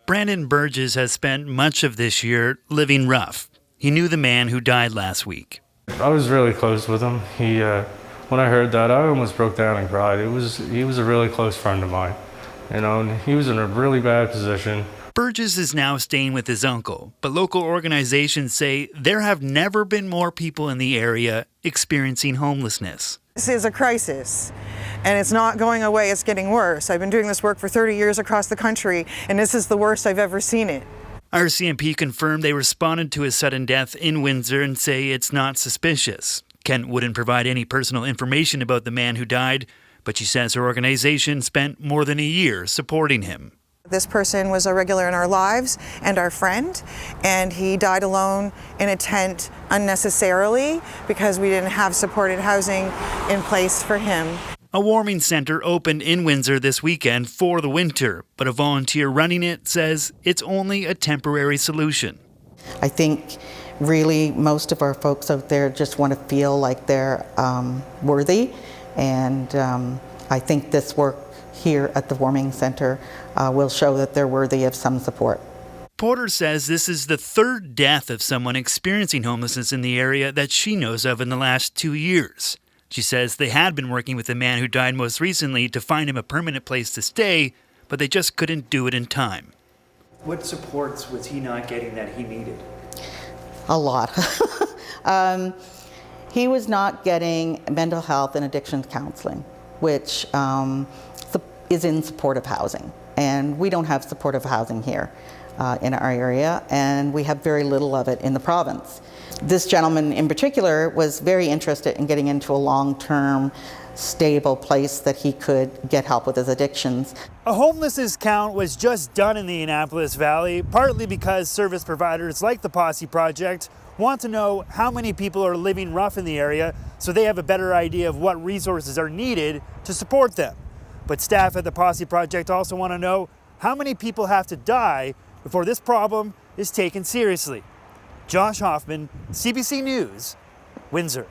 Brandon Burgess has spent much of this year living rough. He knew the man who died last week. I was really close with him. When I heard that, I almost broke down and cried. He was a really close friend of mine, and he was in a really bad position. Burgess is now staying with his uncle, but local organizations say there have never been more people in the area experiencing homelessness. This is a crisis, and it's not going away, it's getting worse. I've been doing this work for 30 years across the country, and this is the worst I've ever seen it. RCMP confirmed they responded to his sudden death in Windsor and say it's not suspicious. Kent wouldn't provide any personal information about the man who died, but she says her organization spent more than a year supporting him. This person was a regular in our lives and our friend, and he died alone in a tent unnecessarily because we didn't have supported housing in place for him. A warming centre opened in Windsor this weekend for the winter, but a volunteer running it says it's only a temporary solution. I think really most of our folks out there just want to feel like they're worthy, and I think this work here at the warming centre will show that they're worthy of some support. Porter says this is the third death of someone experiencing homelessness in the area that she knows of in the last 2 years. She says they had been working with the man who died most recently to find him a permanent place to stay, but they just couldn't do it in time. What supports was he not getting that he needed? A lot. He was not getting mental health and addictions counseling, which is in supportive housing. And we don't have supportive housing here in our area, and we have very little of it in the province. This gentleman in particular was very interested in getting into a long-term, stable place that he could get help with his addictions. A homelessness count was just done in the Annapolis Valley, partly because service providers like the Posse Project want to know how many people are living rough in the area so they have a better idea of what resources are needed to support them. But staff at the Posse Project also want to know how many people have to die before this problem is taken seriously. Josh Hoffman, CBC News, Windsor.